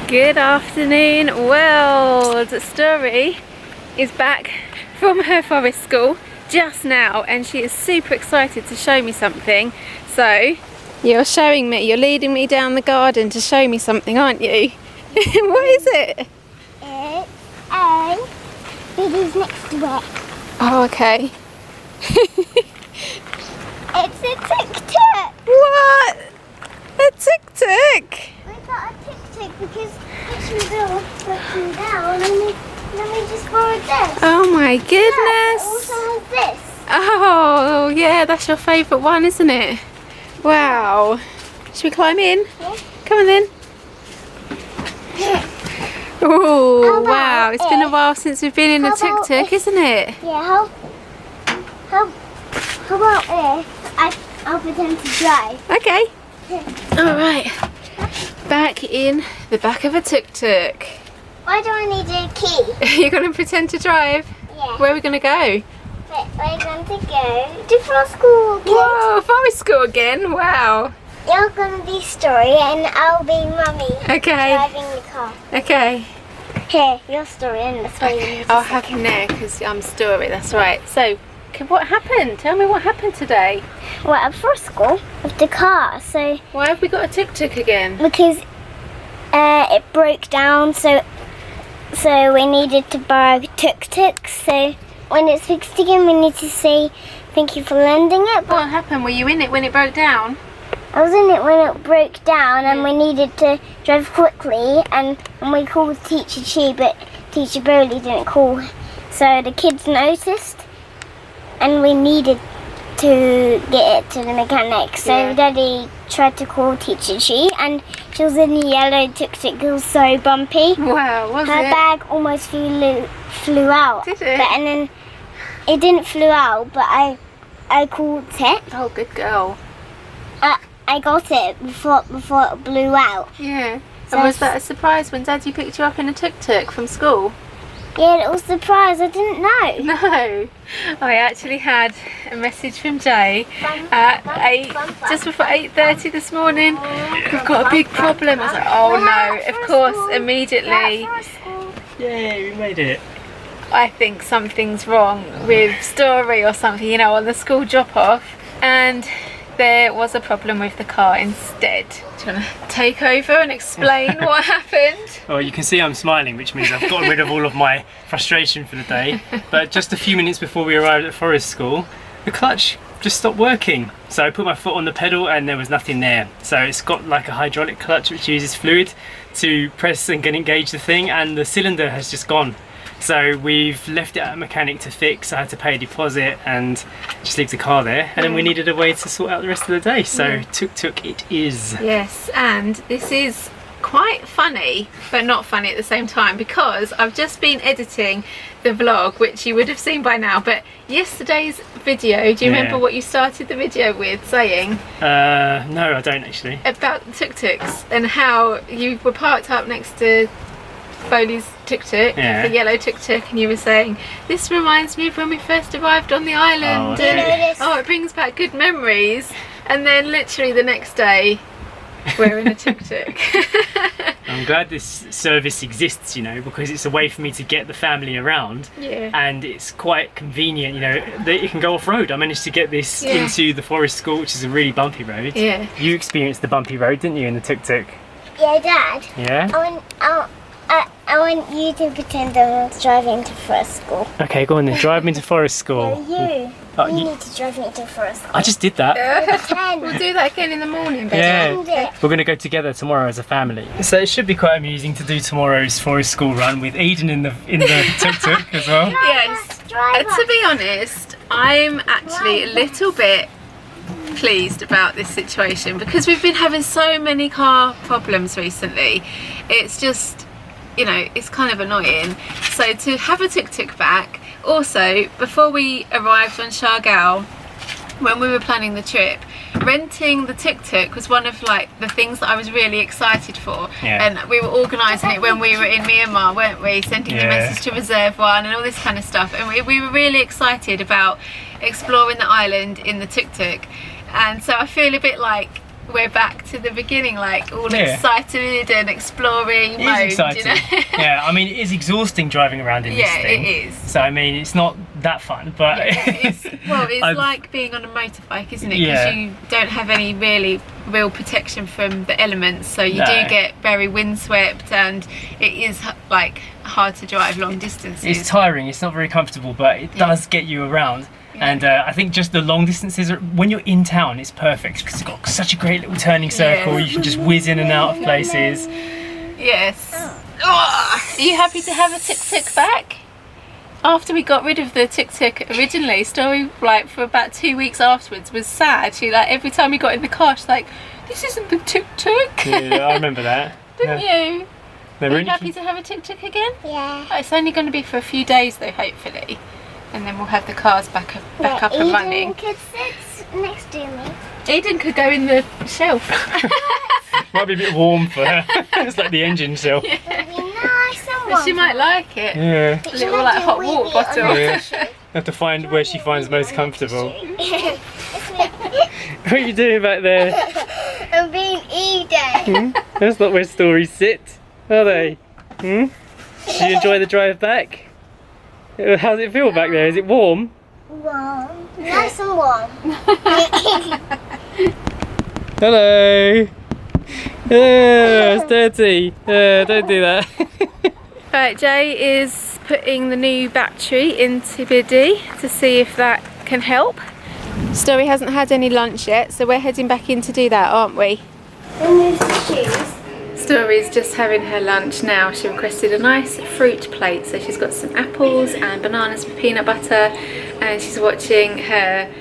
Good afternoon, world. Story is back from her forest school just now and she is super excited to show me something. So you're leading me down the garden to show me something, aren't you? What is it? It is next to it. Oh, okay. It's a tuk-tuk. What? A tuk-tuk? We got a tuk-tuk because pictures are looking down and we just borrowed this. Oh my goodness. Yeah, it also has this. Oh yeah, that's your favourite one, isn't it? Wow. Should we climb in? Yeah. Come on then. Oh wow, it's been a while since we've been in a tuk-tuk, isn't it? Yeah, how about if I'll pretend to drive. Okay. Alright. Back in the back of a tuk-tuk. Why do I need a key? You're going to pretend to drive? Yeah. Where are we going to go? We're going to go to forest school. Whoa, forest school again? Wow. You're going to be Story and I'll be Mummy. Okay. Driving the car. Okay. Here, your Story and this way. I'll have him there because I'm Story, that's right. So, what happened? Tell me what happened today. Well, at forest school with the car, so... Why have we got a tuk-tuk again? Because it broke down, so we needed to borrow tuk-tuk. So when it's fixed again, we need to say thank you for lending it. But What happened? Were you in it when it broke down? I was in it when it broke down, and we needed to drive quickly. And we called Teacher Chi, but Teacher Bowley didn't call. So the kids noticed, and we needed to get it to the mechanic. So Yeah. Daddy tried to call Teacher Chi, and she was in the yellow tuk-tuk. It was so bumpy. Wow, was Her it? bag almost flew out. Did it? And then it didn't flew out, but I caught it. Oh, good girl. I got it before it blew out. Yeah. So And was that a surprise when Daddy picked you up in a tuk-tuk from school? Yeah, it was a surprise. I didn't know. No. I actually had a message from Jay at just before 8:30 this morning. We've got a big problem. I was like, oh no. Of course, immediately Yay, we made it. I think something's wrong with Story or something, you know, on the school drop-off. And there was a problem with the car instead. Do you want to take over and explain what happened? Well, you can see I'm smiling, which means I've gotten rid of all of my frustration for the day. But just a few minutes before we arrived at forest school, the clutch just stopped working. So I put my foot on the pedal and there was nothing there. So it's got like a hydraulic clutch which uses fluid to press and engage the thing, and the cylinder has just gone. So we've left it at a mechanic to fix. I had to pay a deposit and just leave the car there, and then we needed a way to sort out the rest of the day, so tuk-tuk it is. Yes, and this is quite funny but not funny at the same time, because I've just been editing the vlog, which you would have seen by now, but yesterday's video, do you remember what you started the video with saying? No, I don't actually. About tuk-tuks and how you were parked up next to Foley's tuk-tuk, the yellow tuk-tuk, and you were saying, this reminds me of when we first arrived on the island, and oh, it brings back good memories. And then literally the next day we're in a tuk-tuk. I'm glad this service exists, you know, because it's a way for me to get the family around. Yeah. And it's quite convenient, you know, that it can go off-road. I managed to get this into the forest school, which is a really bumpy road. Yeah. You experienced the bumpy road, didn't you, in the tuk-tuk? Yeah, Dad. Yeah? I want you to pretend I'm driving to forest school. Okay, go on then, drive me to forest school. No, Oh, you need to drive me to forest school. I just did that. Pretend. We'll do that again in the morning, baby. Yeah. Pretend it. We're going to go together tomorrow as a family. So it should be quite amusing to do tomorrow's forest school run with Eden in the tuk-tuk as well. Yes. To be honest, I'm actually a little bit pleased about this situation because we've been having so many car problems recently. It's just, you know, it's kind of annoying. So to have a tuk-tuk back. Also, before we arrived on Siargao, when we were planning the trip, renting the tuk-tuk was one of like the things that I was really excited for. And we were organising it when we were in Myanmar, weren't we? Sending the message to reserve one and all this kind of stuff. And we were really excited about exploring the island in the tuk-tuk. And so I feel a bit like we're back to the beginning, like all Yeah. excited and exploring It mode, is exciting. you know? Yeah, I mean, it is exhausting driving around in this Yeah, thing. it is. So, I mean, it's not that fun, but... It's I've- like being on a motorbike, isn't it? Because Yeah. you don't have any real protection from the elements, so you No. do get very windswept, and it is like hard to drive long distances. It's tiring, it's not very comfortable, but it does get you around. And I think just the long distances, when you're in town, it's perfect because it's got such a great little turning circle. You can just whiz in and out of places. Yes. Are you happy to have a tuk-tuk back? After we got rid of the tuk-tuk originally, Story, like for about 2 weeks afterwards, was sad. She, like, every time we got in the car, she's like, "This isn't the tuk-tuk." Yeah, I remember that. Didn't you? They're Are you really happy to have a tuk-tuk again? Yeah. Oh, it's only going to be for a few days though, hopefully, and then we'll have the cars back up and Eden running. could sit next to me. Eden could go in the shelf. Might be a bit warm for her. It's like the engine shell. It'd be nice and But she might like it. Yeah. A little like hot water bottle. Yeah. Have to find where she finds most comfortable. What are you doing back there? I'm being Eden. That's not where stories sit, are they? Do you enjoy the drive back? How does it feel back there? Is it warm? Warm. Nice and warm. Hello. It's dirty. Don't do that. Right, Jay is putting the new battery into Biddy to see if that can help. Story hasn't had any lunch yet, so we're heading back in to do that, aren't we? Remove the shoes. Story's just having her lunch now. She requested a nice fruit plate, so she's got some apples and bananas with peanut butter, and she's watching her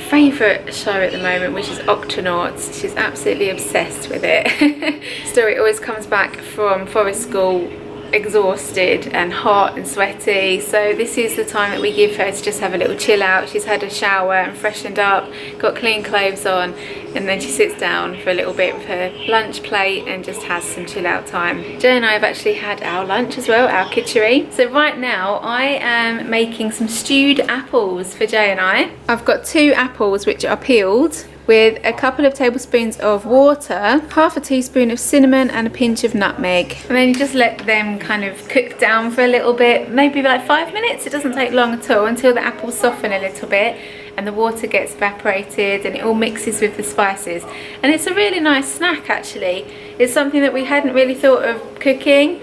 favourite show at the moment, which is Octonauts. She's absolutely obsessed with it. Story always comes back from forest school exhausted and hot and sweaty, so this is the time that we give her to just have a little chill out. She's had a shower and freshened up, got clean clothes on, and then she sits down for a little bit with her lunch plate and just has some chill out time. Jay and I have actually had our lunch as well, our kitchery. So right now I am making some stewed apples for Jay and I. I've got 2 apples which are peeled, with a couple of tablespoons of water, half a teaspoon of cinnamon and a pinch of nutmeg. And then you just let them kind of cook down for a little bit, maybe like 5 minutes. It doesn't take long at all, until the apples soften a little bit and the water gets evaporated and it all mixes with the spices. And it's a really nice snack actually. It's something that we hadn't really thought of cooking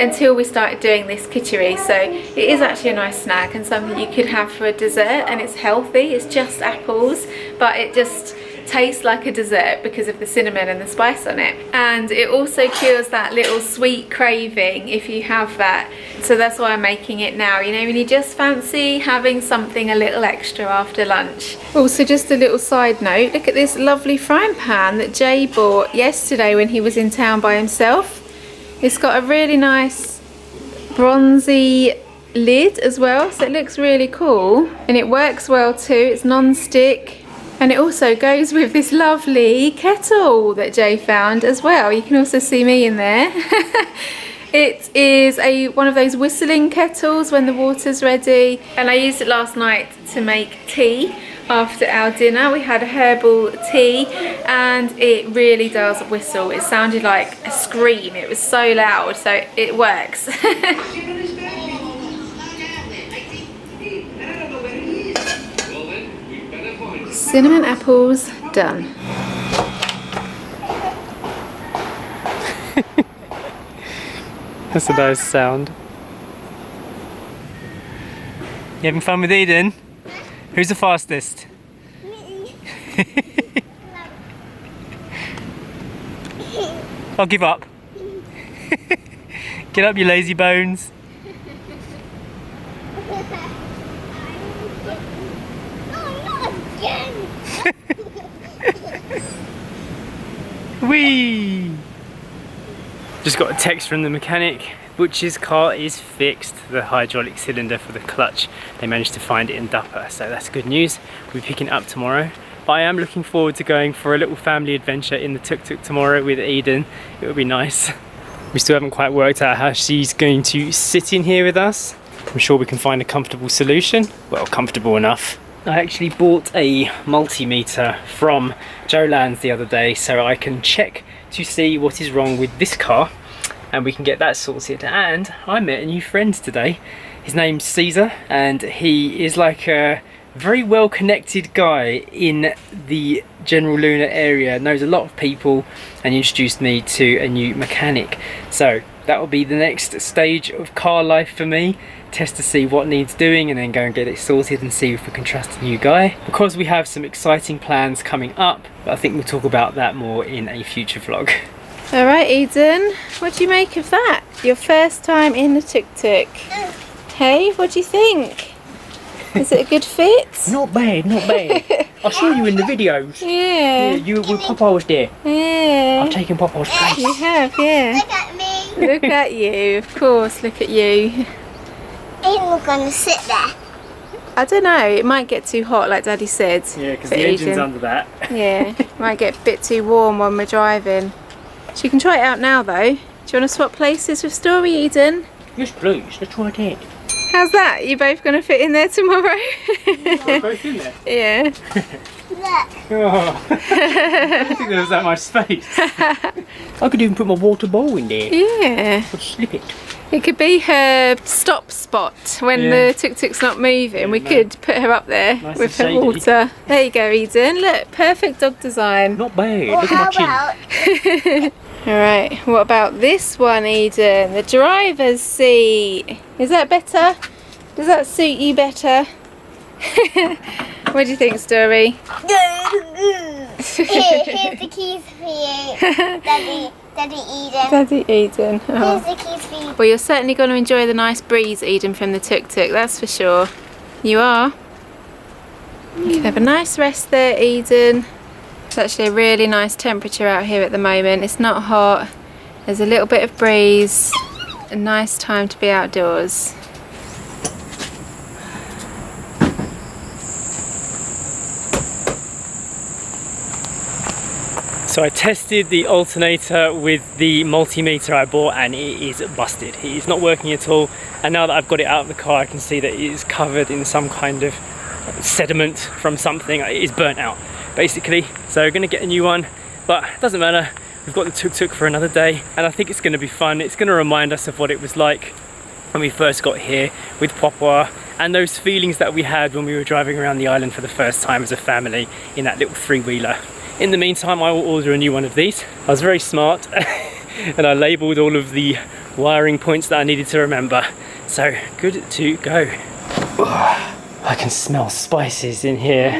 until we started doing this kitchery, so it is actually a nice snack and something you could have for a dessert, and it's healthy. It's just apples, but it just tastes like a dessert because of the cinnamon and the spice on it, and it also cures that little sweet craving if you have that. So that's why I'm making it now, you know, when you just fancy having something a little extra after lunch. Also, just a little side note, look at this lovely frying pan that Jay bought yesterday when he was in town by himself. It's got a really nice bronzy lid as well, so it looks really cool, and it works well too. It's non-stick. And it also goes with this lovely kettle that Jay found as well. You can also see me in there. It is one of those whistling kettles when the water's ready. And I used it last night to make tea after our dinner. We had a herbal tea and it really does whistle. It sounded like a scream. It was so loud, so it works. Cinnamon apples done. That's a nice sound. You having fun with Eden? Who's the fastest? I'll give up. Get up, you lazy bones. Whee! Just got a text from the mechanic. Butch's car is fixed. The hydraulic cylinder for the clutch, they managed to find it in Dupper, so that's good news. We'll be picking it up tomorrow. But I am looking forward to going for a little family adventure in the tuk-tuk tomorrow with Eden. It will be nice. We still haven't quite worked out how she's going to sit in here with us. I'm sure we can find a comfortable solution. Well, comfortable enough. I actually bought a multimeter from Jolan's the other day so I can check to see what is wrong with this car and we can get that sorted. And I met a new friend today. His name's Caesar and he is like a very well connected guy in the general Luna area, knows a lot of people, and introduced me to a new mechanic. So that will be the next stage of car life for me. Test to see what needs doing and then go and get it sorted and see if we can trust a new guy, because we have some exciting plans coming up, but I think we'll talk about that more in a future vlog. All right, Eden, what do you make of that? Your first time in the tuk-tuk. Hey, what do you think? Is it a good fit? Not bad, not bad. I saw you in the videos. Yeah. You with Papa was there. Yeah. I've taken Papa's place. You have, yeah. Look at me. Look at you, of course, look at you. Aiden's gonna sit there. I don't know, it might get too hot like Daddy said. Yeah, because for the engine's Eden. under that. Yeah, might get a bit too warm when we're driving. So you can try it out now though. Do you want to swap places with Story, Eden? Yes, please. Let's try that. How's that? You both going to fit in there tomorrow? We're both in there. Yeah. Look. Oh. I didn't think there was that much space. I could even put my water bowl in there. Yeah. I'd slip it. It could be her stop spot when the tuk-tuk's not moving. Yeah, we no. could put her up there Nice with and her shady. water. There you go, Eden. Look, perfect dog design. Not bad. Or Look how at my chin. about Alright, what about this one, Eden? The driver's seat. Is that better? Does that suit you better? What do you think, Story? here's the keys for you, Daddy Eden. Daddy Eden. Oh. Here's the keys for you. Well, you're certainly going to enjoy the nice breeze, Eden, from the tuk-tuk, that's for sure. You are. You can have a nice rest there, Eden. It's actually a really nice temperature out here at the moment. It's not hot. There's a little bit of breeze. A nice time to be outdoors. So I tested the alternator with the multimeter I bought and it is busted. It is not working at all. And now that I've got it out of the car, I can see that it is covered in some kind of sediment from something. It is burnt out, basically. So we're going to get a new one, but it doesn't matter. We've got the tuk-tuk for another day and I think it's going to be fun. It's going to remind us of what it was like when we first got here with Papa and those feelings that we had when we were driving around the island for the first time as a family in that little three-wheeler. In the meantime, I will order a new one of these. I was very smart and I labelled all of the wiring points that I needed to remember. So good to go. I can smell spices in here.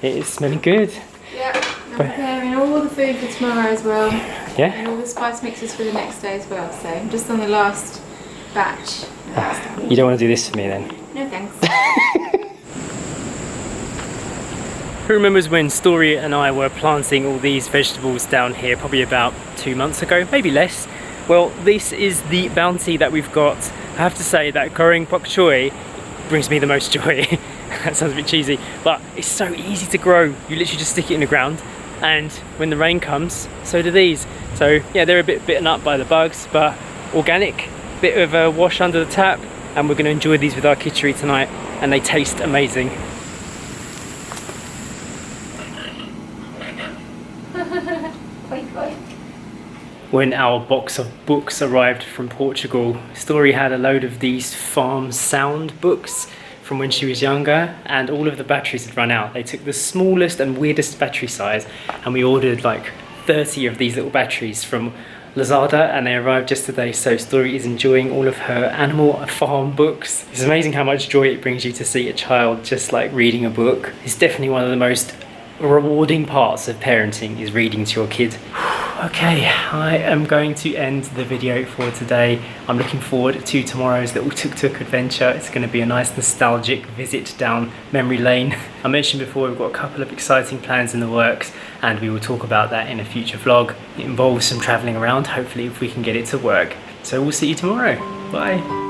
It is smelling good. Yeah, I'm preparing all the food for tomorrow as well. Yeah? And all the spice mixes for the next day as well. So I'm just on the last batch. You don't want to do this for me then? No thanks. Who remembers when Story and I were planting all these vegetables down here probably about 2 months ago, maybe less? Well, this is the bounty that we've got. I have to say that growing bok choy brings me the most joy. That sounds a bit cheesy, but it's so easy to grow. You literally just stick it in the ground and when the rain comes, so do these. So yeah, they're a bit bitten up by the bugs, but organic, bit of a wash under the tap, and we're going to enjoy these with our kitchery tonight and they taste amazing. When our box of books arrived from Portugal, Story had a load of these farm sound books from when she was younger and all of the batteries had run out. They took the smallest and weirdest battery size and we ordered like 30 of these little batteries from Lazada and they arrived just today. So Story is enjoying all of her animal farm books. It's amazing how much joy it brings you to see a child just like reading a book. It's definitely one of the most rewarding parts of parenting is reading to your kid. Okay, I am going to end the video for today. I'm looking forward to tomorrow's little tuk-tuk adventure. It's going to be a nice nostalgic visit down memory lane. I mentioned before we've got a couple of exciting plans in the works and we will talk about that in a future vlog. It involves some travelling around, hopefully if we can get it to work. So we'll see you tomorrow. Bye.